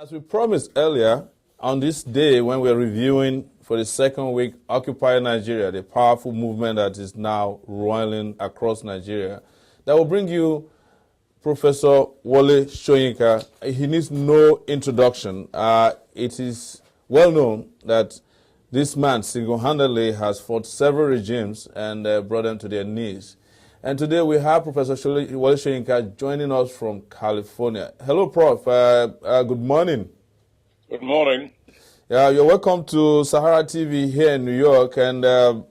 As we promised earlier, on this day when we're reviewing for the second week Occupy Nigeria, the powerful movement that is now roiling across Nigeria, that will bring you Professor Wole Soyinka. He needs no introduction. It is well known that this man single-handedly has fought several regimes and brought them to their knees. And today we have Professor Wole Soyinka joining us from California. Hello, Prof. Good morning. Good morning. You're welcome to SaharaTV here in New York. And a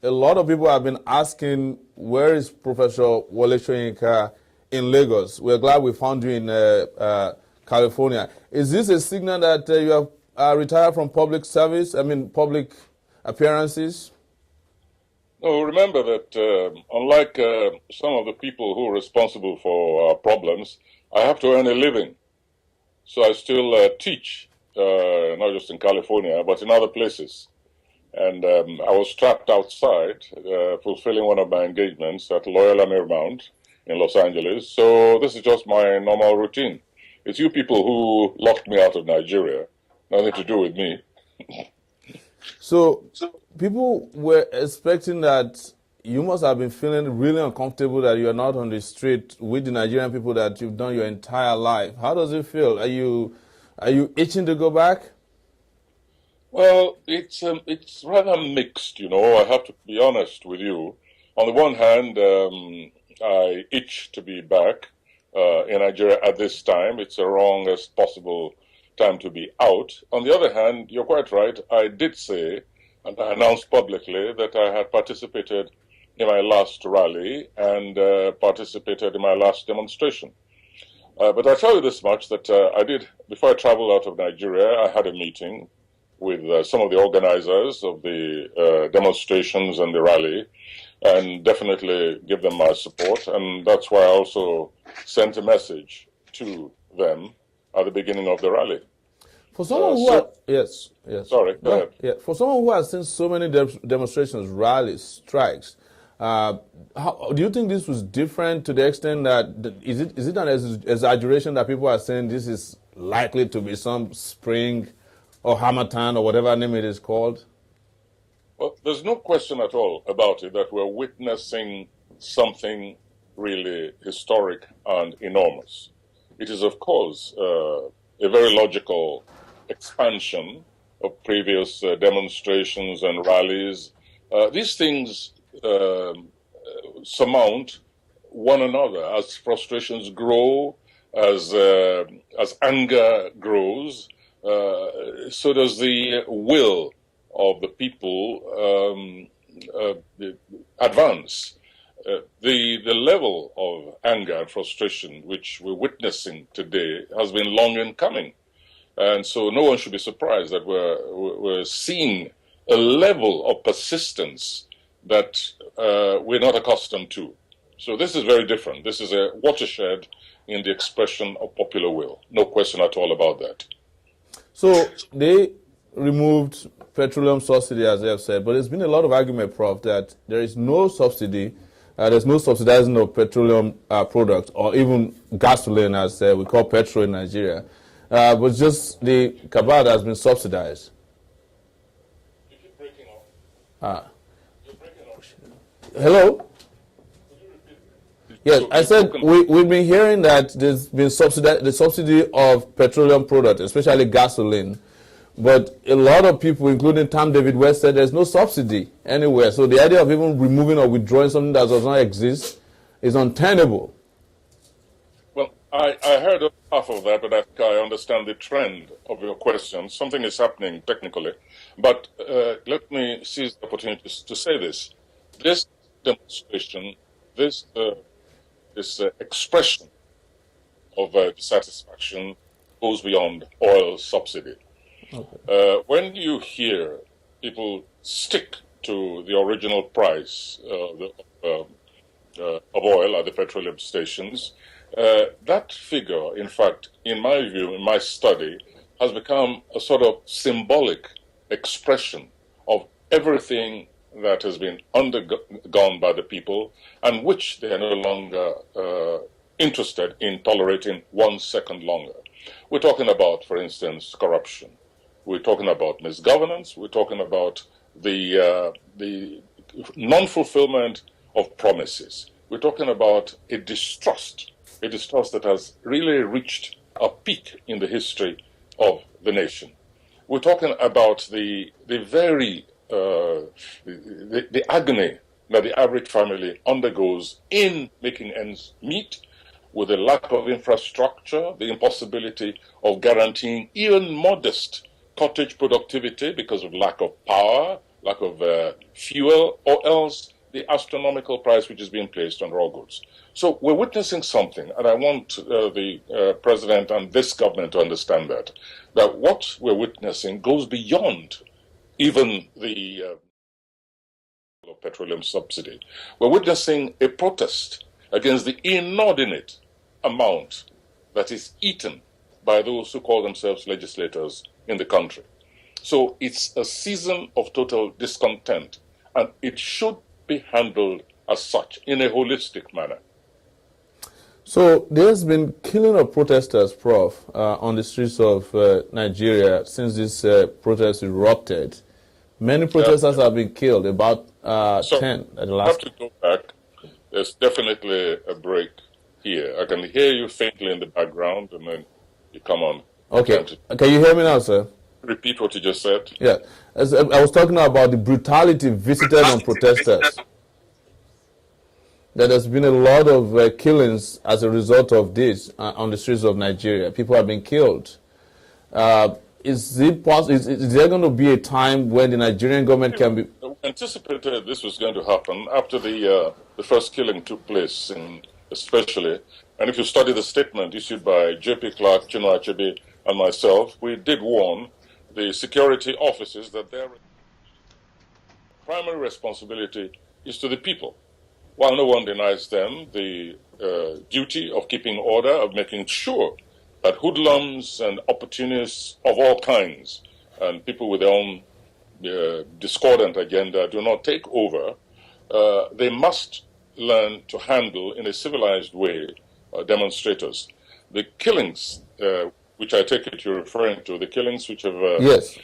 lot of people have been asking, where is Professor Wole Soyinka in Lagos? We're glad we found you in California. Is this a signal that you have retired from public service, public appearances? No, remember that unlike some of the people who are responsible for our problems, I have to earn a living. So I still teach, not just in California, but in other places. And I was trapped outside, fulfilling one of my engagements at Loyola Marymount in Los Angeles. So this is just my normal routine. It's you people who locked me out of Nigeria. Nothing to do with me. So people were expecting that you must have been feeling really uncomfortable that you are not on the street with the Nigerian people that you've done your entire life. How does it feel? Are you itching to go back? Well, it's rather mixed, you know. I have to be honest with you. On the one hand, I itch to be back in Nigeria at this time. It's the wrongest possible time to be out. On the other hand, you're quite right. I did say, and I announced publicly, that I had participated in my last rally and participated in my last demonstration. But I tell you this much, that I did, before I traveled out of Nigeria, I had a meeting with some of the organizers of the demonstrations and the rally, and definitely give them my support. And that's why I also sent a message to them at the beginning of the rally. For someone yes. Sorry, go ahead. Yeah, for someone who has seen so many demonstrations, rallies, strikes, do you think this was different to the extent that is it an exaggeration that people are saying this is likely to be some spring or Harmattan or whatever name it is called? Well, there's no question at all about it that we're witnessing something really historic and enormous. It is, of course, a very logical expansion of previous demonstrations and rallies. These things surmount one another as frustrations grow, as anger grows. So does the will of the people advance. The level of anger and frustration which we're witnessing today has been long in coming. And so no one should be surprised that we're seeing a level of persistence that we're not accustomed to. So this is very different. This is a watershed in the expression of popular will. No question at all about that. So they removed petroleum subsidy, as they have said, but there's been a lot of argument, Prof, that there is no subsidy. There's no subsidizing of petroleum products or even gasoline, as we call petrol in Nigeria. But just the cabal has been subsidized. You keep breaking off. You're breaking off. Hello? Yes, I said we've been hearing that there's been the subsidy of petroleum products, especially gasoline. But a lot of people, including Tam David West, said there's no subsidy anywhere. So the idea of even removing or withdrawing something that does not exist is untenable. Well, I heard half of that, but I understand the trend of your question. Something is happening technically. But let me seize the opportunity to say this. This demonstration, this expression of dissatisfaction goes beyond oil subsidy. Okay. When you hear people stick to the original price of oil at the petroleum stations, that figure, in fact, in my view, in my study, has become a sort of symbolic expression of everything that has been undergone by the people and which they are no longer interested in tolerating 1 second longer. We're talking about, for instance, corruption. We're talking about misgovernance. We're talking about the non-fulfillment of promises. We're talking about a distrust that has really reached a peak in the history of the nation. We're talking about the agony that the average family undergoes in making ends meet, with the lack of infrastructure, the impossibility of guaranteeing even modest cottage productivity because of lack of power, lack of fuel, or else the astronomical price which is being placed on raw goods. So we're witnessing something, and I want the president and this government to understand that what we're witnessing goes beyond even the petroleum subsidy. We're witnessing a protest against the inordinate amount that is eaten by those who call themselves legislators in the country. So it's a season of total discontent, and it should be handled as such in a holistic manner. So there's been killing of protesters, Prof, on the streets of Nigeria since this protest erupted. Many protesters have been killed, about 10 at the last. I have to go back. There's definitely a break here. I can hear you faintly in the background, and then you come on. Okay. Can you hear me now, sir? Repeat what you just said. Yeah. As I was talking about the brutality visited on protesters. There has been a lot of killings as a result of this on the streets of Nigeria. People have been killed. Is there going to be a time when the Nigerian government can be... We anticipated this was going to happen after the first killing took place, especially. And if you study the statement issued by J.P. Clark, Chinua Achebe, and myself, we did warn the security officers that their primary responsibility is to the people. While no one denies them the duty of keeping order, of making sure that hoodlums and opportunists of all kinds and people with their own discordant agenda do not take over, they must learn to handle in a civilized way demonstrators. The killings, which I take it you're referring to, the killings which have yes.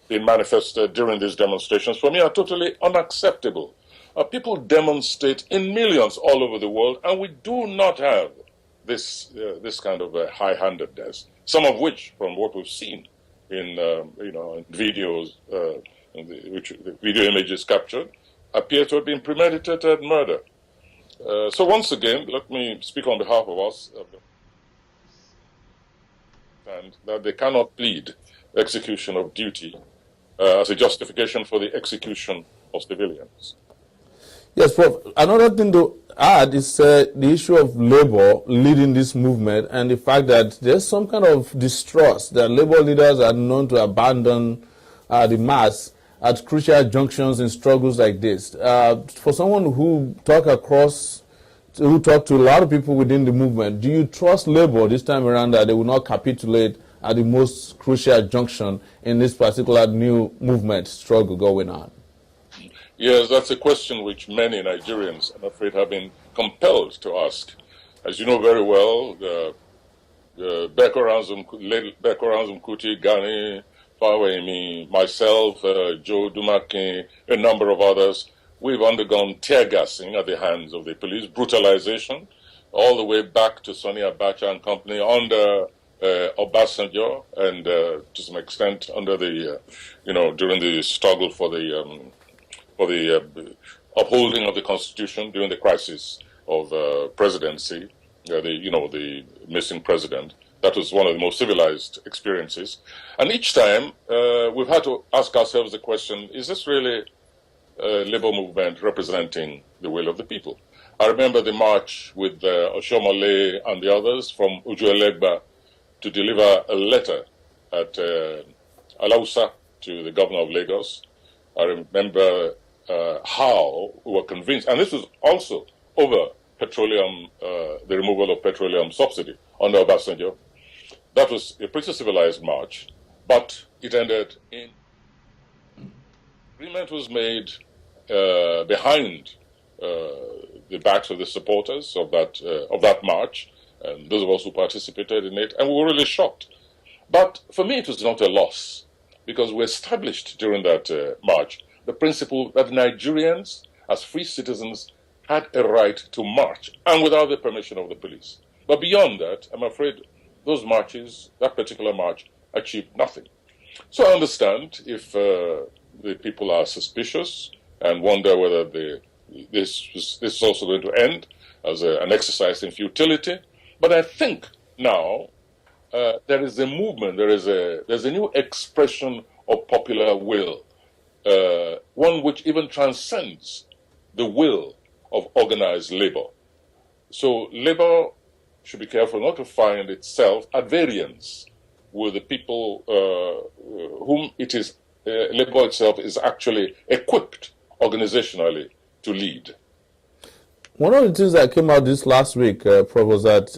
been manifested during these demonstrations, for me are totally unacceptable. People demonstrate in millions all over the world, and we do not have this kind of high-handedness. Some of which, from what we've seen in in videos, which the video images captured, appear to have been premeditated murder. So once again, let me speak on behalf of us, and that they cannot plead execution of duty as a justification for the execution of civilians. Yes, Prof. Another thing to add is the issue of labor leading this movement and the fact that there's some kind of distrust that labor leaders are known to abandon the mass at crucial junctions in struggles like this. For someone who talked to a lot of people within the movement, do you trust labor this time around that they will not capitulate at the most crucial junction in this particular new movement struggle going on? Yes, that's a question which many Nigerians, I'm afraid, have been compelled to ask. As you know very well, Beko Ransom Kuti, Gani, Fawemi, myself, Joe Dumaki, a number of others, we've undergone tear gassing at the hands of the police, brutalization, all the way back to Sonny Abacha and company under Obasanjo, and to some extent under the, during the struggle for the upholding of the Constitution during the crisis of presidency, the missing president. That was one of the most civilized experiences. And each time we've had to ask ourselves the question, is this really a labor movement representing the will of the people? I remember the march with Oshomole and the others from Ujuelegba to deliver a letter at Alausa to the governor of Lagos. I remember how we were convinced, and this was also over petroleum, the removal of petroleum subsidy under Obasanjo. That was a pretty civilized march, but it ended in agreement was made behind the backs of the supporters of that march, and those of us who participated in it, and we were really shocked. But for me, it was not a loss, because we established during that march the principle that Nigerians, as free citizens, had a right to march, and without the permission of the police. But beyond that, I'm afraid those marches, that particular march, achieved nothing. So I understand if the people are suspicious and wonder whether this is also going to end as an exercise in futility. But I think now there is a movement, there's a new expression of popular will, one which even transcends the will of organized labor. So labor should be careful not to find itself at variance with the people whom it is, labor itself is actually equipped organizationally to lead. One of the things that came out this last week, Prof, was that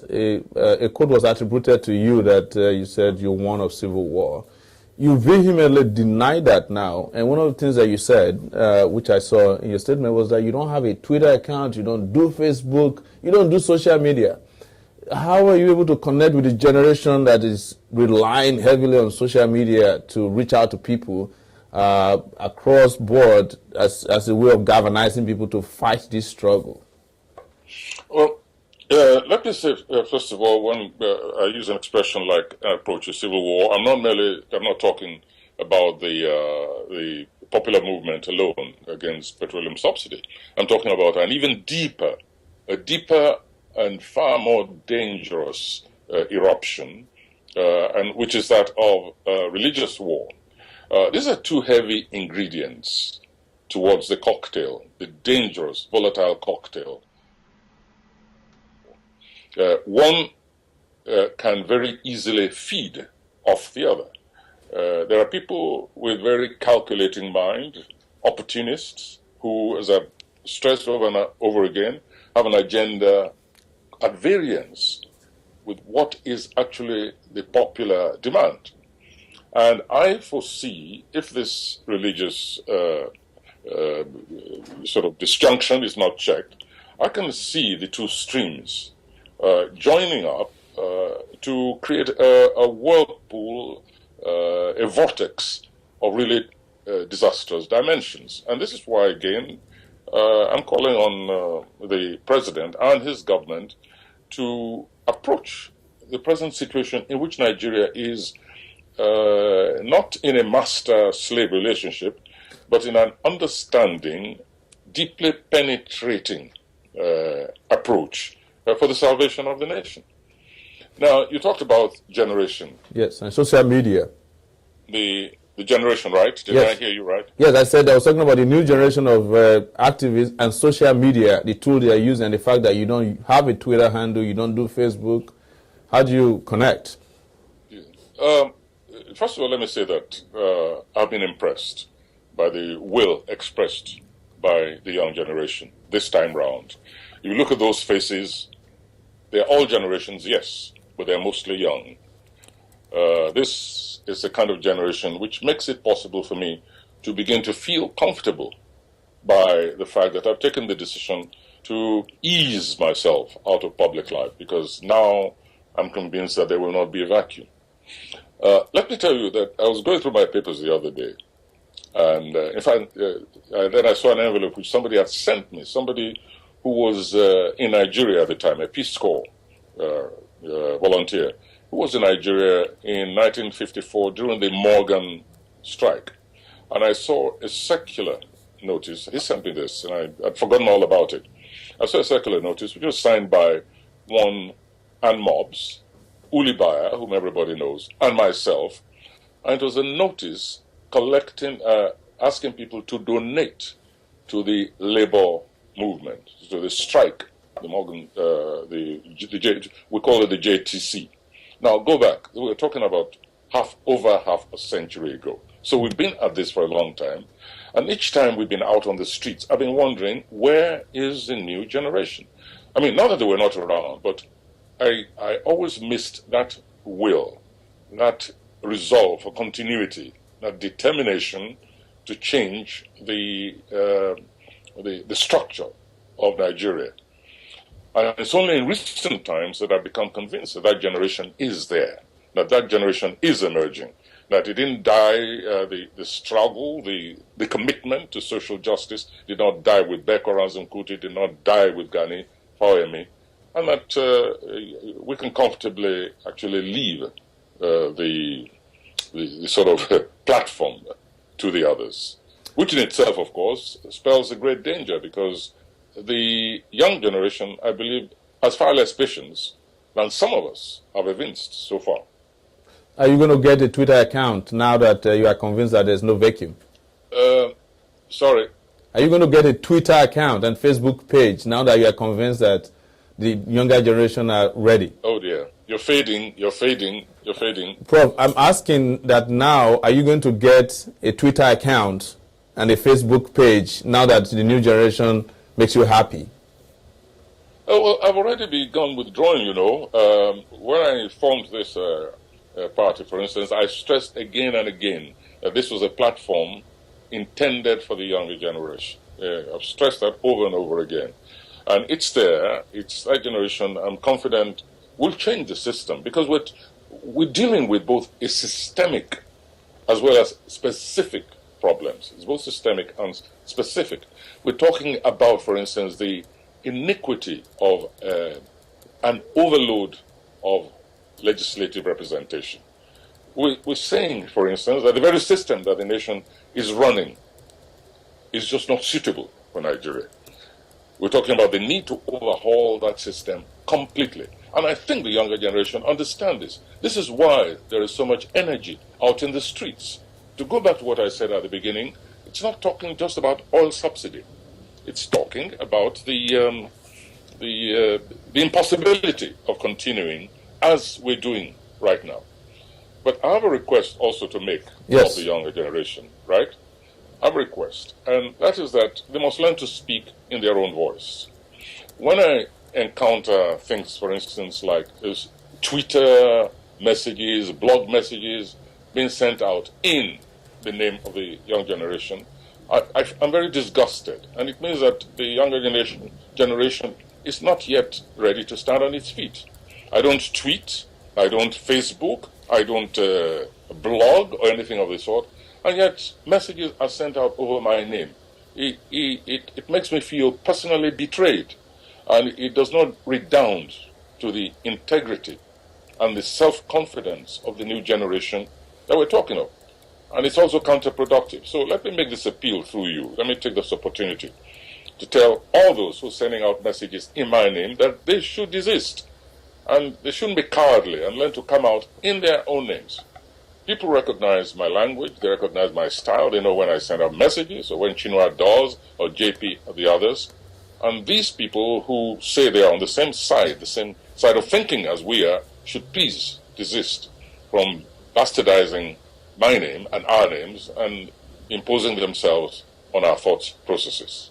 a quote was attributed to you that you said you won of civil war. You vehemently deny that now, and one of the things that you said, which I saw in your statement, was that you don't have a Twitter account, you don't do Facebook, you don't do social media. How are you able to connect with the generation that is relying heavily on social media to reach out to people across board as a way of galvanizing people to fight this struggle? Well, let me say, first of all, when I use an expression like approach to civil war, I'm not talking about the popular movement alone against petroleum subsidy. I'm talking about an even deeper and far more dangerous eruption, and which is that of religious war. These are two heavy ingredients towards the cocktail, the dangerous, volatile cocktail. One can very easily feed off the other. There are people with very calculating mind, opportunists, who, as I've stressed over and over again, have an agenda at variance with what is actually the popular demand. And I foresee, if this religious sort of disjunction is not checked, I can see the two streams joining up to create a whirlpool, a vortex of really disastrous dimensions. And this is why, again, I'm calling on the president and his government to approach the present situation in which Nigeria is not in a master-slave relationship, but in an understanding, deeply penetrating approach for the salvation of the nation. Now, you talked about generation. Yes, and social media. The generation, right? Did yes. I hear you right? Yes, I said I was talking about the new generation of activists and social media, the tool they are using, and the fact that you don't have a Twitter handle, you don't do Facebook. How do you connect? First of all, let me say that I've been impressed by the will expressed by the young generation this time round. If you look at those faces, they're all generations, yes, but they're mostly young. This is the kind of generation which makes it possible for me to begin to feel comfortable by the fact that I've taken the decision to ease myself out of public life, because now I'm convinced that there will not be a vacuum. Let me tell you that I was going through my papers the other day, and in fact, then I saw an envelope which somebody had sent me, somebody who was in Nigeria at the time, a Peace Corps volunteer, who was in Nigeria in 1954 during the Morgan strike. And I saw a circular notice. He sent me this, and I'd forgotten all about it. I saw a circular notice which was signed by one Ann Mobbs, Uli Bayer, whom everybody knows, and myself. And it was a notice collecting, asking people to donate to the labor movement, to the strike, the Morgan, we call it the JTC. Now, go back. We were talking about over half a century ago. So we've been at this for a long time. And each time we've been out on the streets, I've been wondering, where is the new generation? I mean, not that they were not around, but I always missed that will, that resolve for continuity, that determination to change the structure of Nigeria. And it's only in recent times that I've become convinced that that generation is there, that that generation is emerging, that it didn't die, the struggle, the commitment to social justice did not die with Beko Ranzim-Kuti, did not die with Gani Fawemi, and that we can comfortably actually leave the sort of platform to the others, which in itself, of course, spells a great danger, because the young generation, I believe, has far less patience than some of us have evinced so far. Are you going to get a Twitter account now that you are convinced that there's no vacuum? Sorry? Are you going to get a Twitter account and Facebook page now that you are convinced that the younger generation are ready? Oh dear. You're fading. Prof, I'm asking that now, are you going to get a Twitter account and a Facebook page now that the new generation makes you happy? Oh, well, I've already begun withdrawing, you know. When I formed this party, for instance, I stressed again and again that this was a platform intended for the younger generation. I've stressed that over and over again. And it's there. It's that generation, I'm confident, will change the system, because we're dealing with both a systemic as well as specific problems. It's both systemic and specific. We're talking about, for instance, the iniquity of an overload of legislative representation. We're saying, for instance, that the very system that the nation is running is just not suitable for Nigeria. We're talking about the need to overhaul that system completely. And I think the younger generation understand this. This is why there is so much energy out in the streets. To go back to what I said at the beginning, it's not talking just about oil subsidy. It's talking about the impossibility of continuing as we're doing right now. But I have a request also to make of the younger generation, right? I have a request, and that is that they must learn to speak in their own voice. When I encounter things, for instance, like Twitter messages, blog messages being sent out in the name of the young generation, I'm very disgusted. And it means that the younger generation is not yet ready to stand on its feet. I don't tweet, I don't Facebook, I don't blog or anything of the sort, and yet messages are sent out over my name. It makes me feel personally betrayed, and it does not redound to the integrity and the self-confidence of the new generation that we're talking of. And it's also counterproductive. So let me make this appeal through you. Let me take this opportunity to tell all those who are sending out messages in my name that they should desist. And they shouldn't be cowardly and learn to come out in their own names. People recognize my language, they recognize my style, they know when I send out messages, or when Chinua does, or JP, or the others. And these people who say they are on the same side of thinking as we are, should please desist from bastardizing my name and our names and imposing themselves on our thought processes.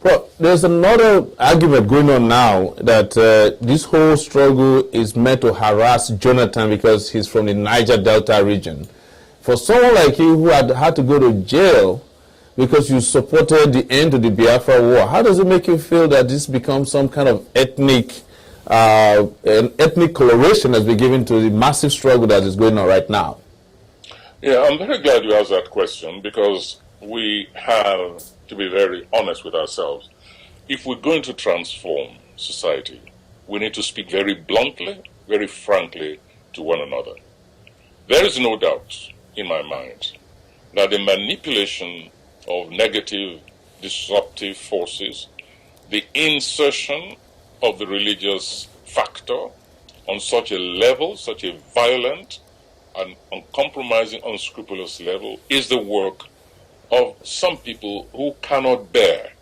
Well, there's another argument going on now that this whole struggle is meant to harass Jonathan because he's from the Niger Delta region. For someone like you who had to go to jail because you supported the end of the Biafra war, how does it make you feel that this becomes some kind of ethnic coloration has been given to the massive struggle that is going on right now? Yeah, I'm very glad you asked that question, because we have to be very honest with ourselves. If we're going to transform society, we need to speak very bluntly, very frankly to one another. There is no doubt in my mind that the manipulation of negative, disruptive forces, the insertion of the religious factor on such a level, such a violent and uncompromising, unscrupulous level, is the work of some people who cannot bear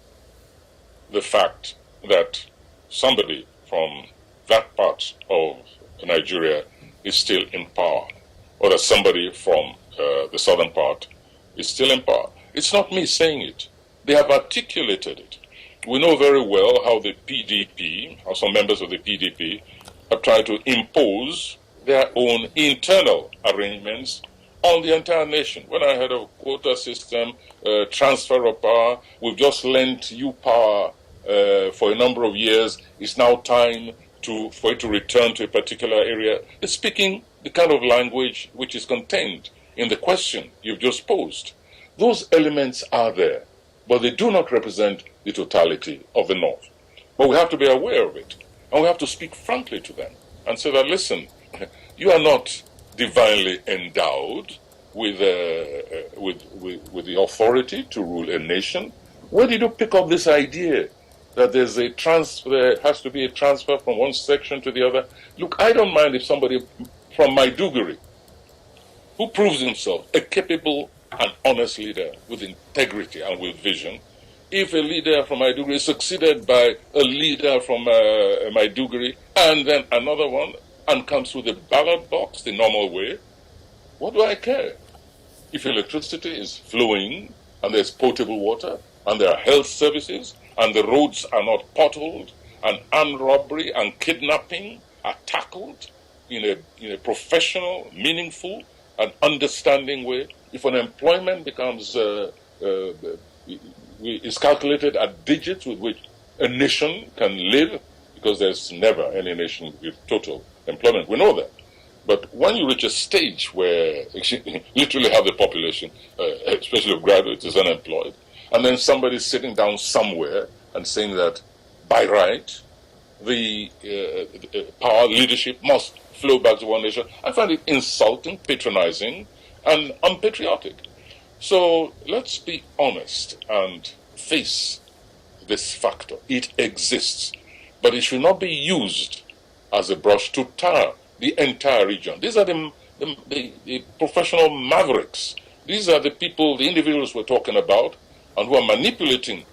the fact that somebody from that part of Nigeria is still in power, or that somebody from the southern part is still in power. It's not me saying it. They have articulated it. We know very well how the PDP, or some members of the PDP, have tried to impose their own internal arrangements on the entire nation. When I heard of quota system, transfer of power, we've just lent you power for a number of years. It's now time for it to return to a particular area. It's speaking the kind of language which is contained in the question you've just posed. Those elements are there, but they do not represent the totality of the North. But we have to be aware of it, and we have to speak frankly to them and say that, listen, you are not divinely endowed with the authority to rule a nation. Where did you pick up this idea that there has to be a transfer from one section to the other? Look, I don't mind if somebody from Maiduguri, who proves himself a capable and honest leader with integrity and with vision, if a leader from Maiduguri is succeeded by a leader from Maiduguri and then another one, and comes through the ballot box the normal way, what do I care? If electricity is flowing and there's potable water and there are health services and the roads are not potholed and armed robbery and kidnapping are tackled in a professional, meaningful and understanding way, if unemployment becomes is calculated at digits with which a nation can live, because there's never any nation with total employment. We know that. But when you reach a stage where literally half the population, especially of graduates, is unemployed, and then somebody's sitting down somewhere and saying that by right, the power leadership must flow back to one nation, I find it insulting, patronizing, and unpatriotic. So let's be honest and face this factor. It exists, but it should not be used as a brush to tar the entire region. These are the professional mavericks. These are the people, the individuals we're talking about, and who are manipulating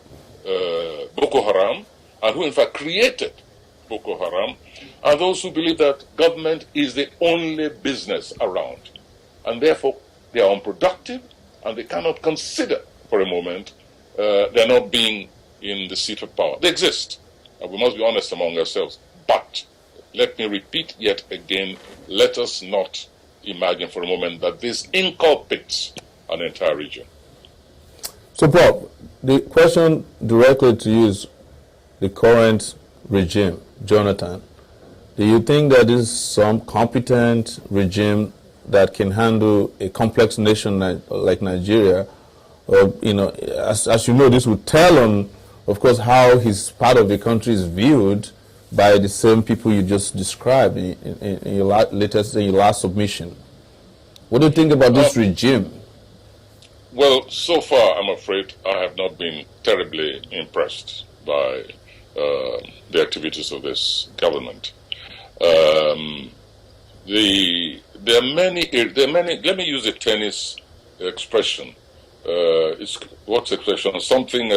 Boko Haram, and who in fact created Boko Haram, are those who believe that government is the only business around, and therefore they are unproductive, and they cannot consider for a moment they're not being in the seat of power. They exist, and we must be honest among ourselves. But let me repeat yet again, let us not imagine for a moment that this inculpates an entire region. So, Bob, the question directly to you is the current regime, Jonathan. Do you think that this is some competent regime that can handle a complex nation like Nigeria? Or, as you know, this would tell on, of course, how his part of the country is viewed by the same people you just described in your last submission. What do you think about this regime? Well, so far, I'm afraid I have not been terribly impressed by the activities of this government. There are many. Let me use a tennis expression. What's the expression? Something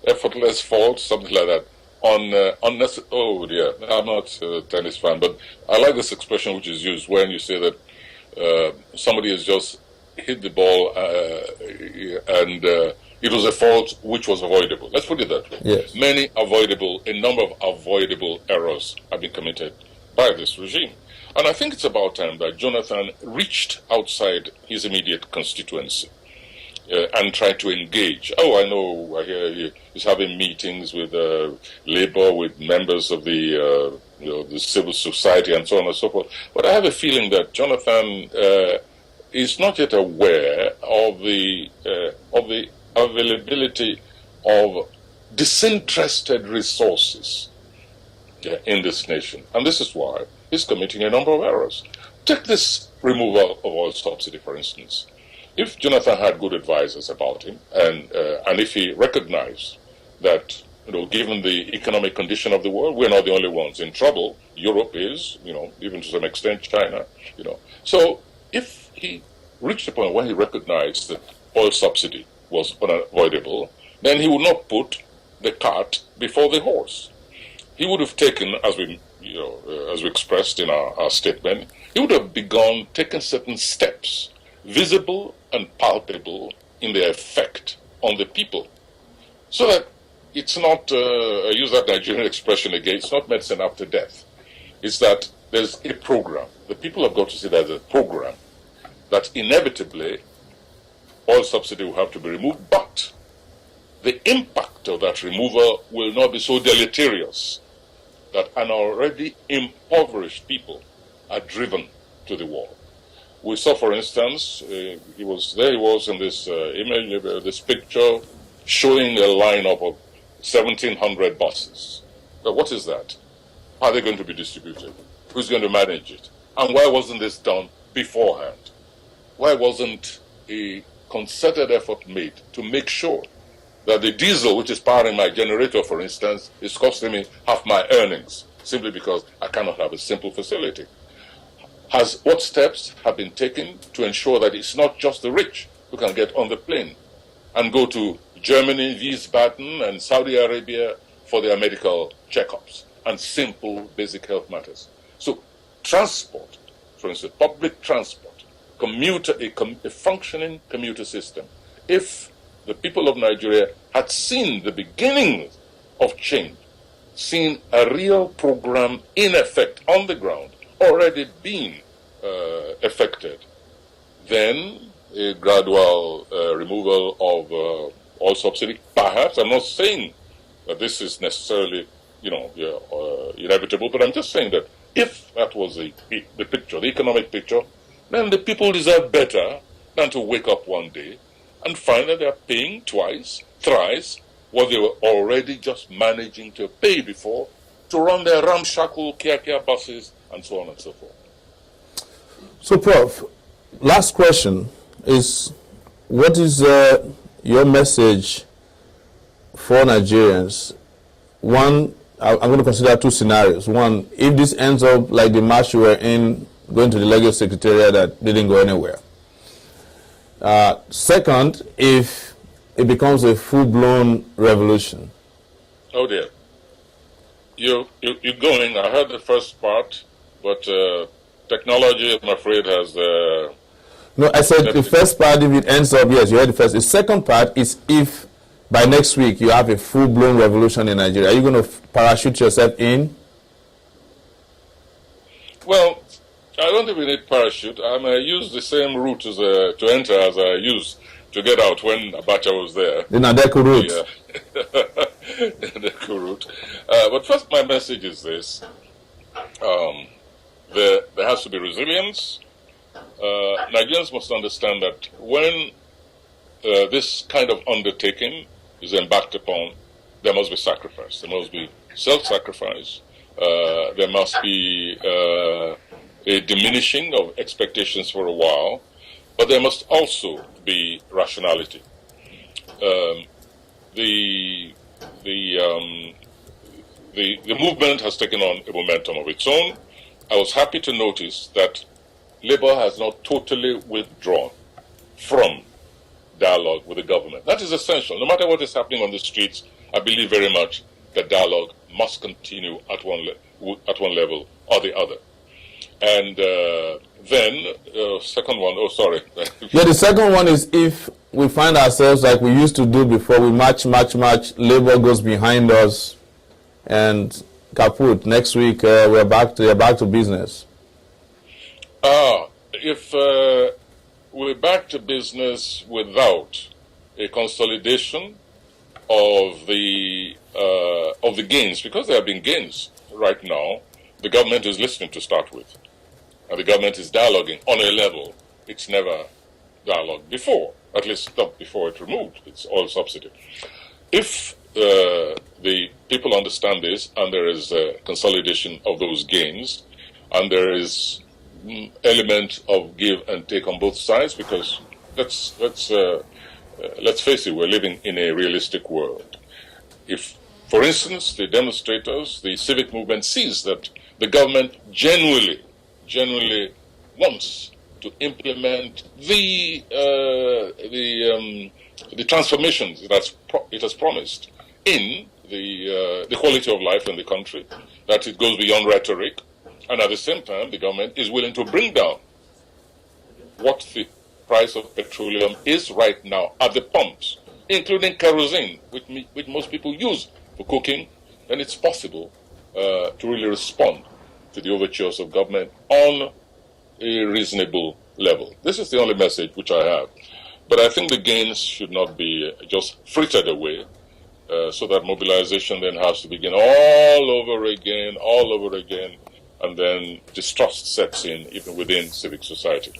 effortless fault, something like that. Oh dear, I'm not a tennis fan, but I like this expression which is used when you say that somebody has just hit the ball and it was a fault which was avoidable. Let's put it that way. Yes. A number of avoidable errors have been committed by this regime. And I think it's about time that Jonathan reached outside his immediate constituency and tried to engage. Oh, I know, I hear he's having meetings with labor, with members of the civil society and so on and so forth. But I have a feeling that Jonathan is not yet aware of the availability of disinterested resources in this nation. And this is why he's committing a number of errors. Take this removal of oil subsidy, for instance. If Jonathan had good advisors about him, and if he recognized that, given the economic condition of the world, we're not the only ones in trouble. Europe is, even to some extent China, So if he reached a point where he recognized that oil subsidy was unavoidable, then he would not put the cart before the horse. He would have taken, as we expressed in our statement, he would have begun taking certain steps, visible and palpable in their effect on the people, so that it's not, I use that Nigerian expression again, it's not medicine after death. It's that there's a program. The people have got to see there's a program that inevitably oil subsidy will have to be removed, but the impact of that removal will not be so deleterious that an already impoverished people are driven to the wall. We saw, for instance, he was in this image, this picture, showing a lineup of 1,700 buses. But what is that? How are they going to be distributed? Who's going to manage it? And why wasn't this done beforehand? Why wasn't a concerted effort made to make sure that the diesel, which is powering my generator, for instance, is costing me half my earnings, simply because I cannot have a simple facility? What steps have been taken to ensure that it's not just the rich who can get on the plane and go to Germany, Wiesbaden, and Saudi Arabia for their medical checkups and simple basic health matters? So transport, for instance, public transport, a functioning commuter system. If the people of Nigeria had seen the beginnings of change, seen a real program in effect on the ground, already being effected, then a gradual removal of all subsidy, perhaps. I'm not saying that this is necessarily, inevitable, but I'm just saying that if that was the picture, the economic picture, then the people deserve better than to wake up one day and find that they're paying twice, thrice what they were already just managing to pay before to run their ramshackle Kia buses and so on and so forth. So, Prof, last question is, what is your message for Nigerians? One, I'm going to consider two scenarios. One, if this ends up like the march we were in, going to the Lagos Secretariat that didn't go anywhere. Second, if it becomes a full-blown revolution. Oh dear. You're going. I heard the first part, but technology, I'm afraid, has... No, I said the first part, if it ends up, yes, you heard the first. The second part is if by next week you have a full-blown revolution in Nigeria. Are you going to parachute yourself in? Well, I don't think we need parachute. I may use the same route to enter as I used to get out when Abacha was there. The Nadeku route. Yeah. The Nadeku route. But first, my message is this. There has to be resilience. Nigerians must understand that when this kind of undertaking is embarked upon, there must be sacrifice. There must be self-sacrifice. There must be a diminishing of expectations for a while, but there must also be rationality. The movement has taken on a momentum of its own. I was happy to notice that Labour has not totally withdrawn from dialogue with the government. That is essential. No matter what is happening on the streets, I believe very much that dialogue must continue at one level or the other. And then, second one, oh, sorry. Yeah, the second one is if we find ourselves like we used to do before, we march, Labour goes behind us, and kaput, next week we're back to business. If we're back to business without a consolidation of the gains, because there have been gains right now, the government is listening to start with. And the government is dialoguing on a level it's never dialogued before, at least not before it removed its oil subsidy. If the people understand this and there is a consolidation of those gains and there is element of give and take on both sides, because let's face it, we're living in a realistic world. If, for instance, the demonstrators, the civic movement sees that the government genuinely wants to implement the transformations it has promised in the quality of life in the country, that it goes beyond rhetoric, and at the same time the government is willing to bring down what the price of petroleum is right now at the pumps, including kerosene, which most people use for cooking, then it's possible to really respond to the overtures of government on a reasonable level. This is the only message which I have. But I think the gains should not be just frittered away, so that mobilization then has to begin all over again, and then distrust sets in even within civic society.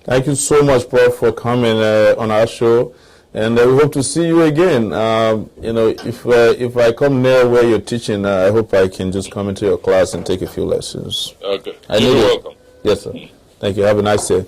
Thank you so much, Paul, for coming on our show, and we hope to see you again. You know, if I come near where you're teaching, I hope I can just come into your class and take a few lessons. Okay, you're welcome. Yes, sir. Thank you. Have a nice day.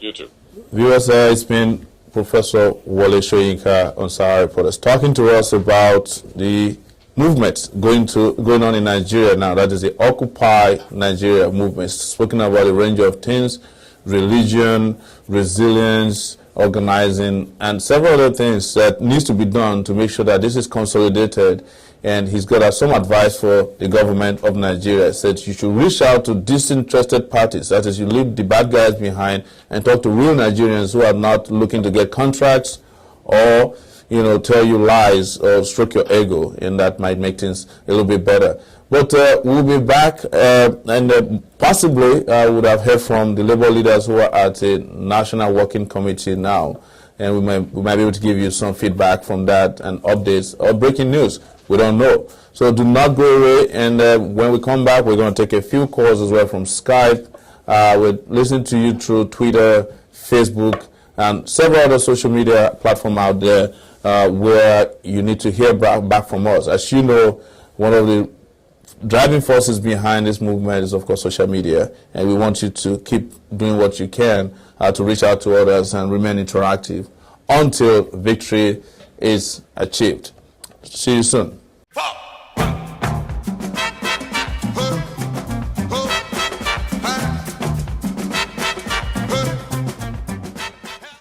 You too. Viewers, it's been Professor Wole Soyinka on Sahara Reporters talking to us about the movement going on in Nigeria now. That is the Occupy Nigeria movement. Speaking about a range of things: religion, resilience, organizing, and several other things that needs to be done to make sure that this is consolidated. And he's got some advice for the government of Nigeria. He said you should reach out to disinterested parties. That is, you leave the bad guys behind and talk to real Nigerians who are not looking to get contracts or, you know, tell you lies or stroke your ego, and that might make things a little bit better. But we'll be back, and possibly would have heard from the labor leaders who are at the National Working Committee now, and we might be able to give you some feedback from that and updates or breaking news. We don't know. So do not go away, and when we come back, we're going to take a few calls as well from Skype. We're listening to you through Twitter, Facebook, and several other social media platforms out there where you need to hear back from us. As you know, one of the driving forces behind this movement is, of course, social media, and we want you to keep doing what you can to reach out to others and remain interactive until victory is achieved. See you soon.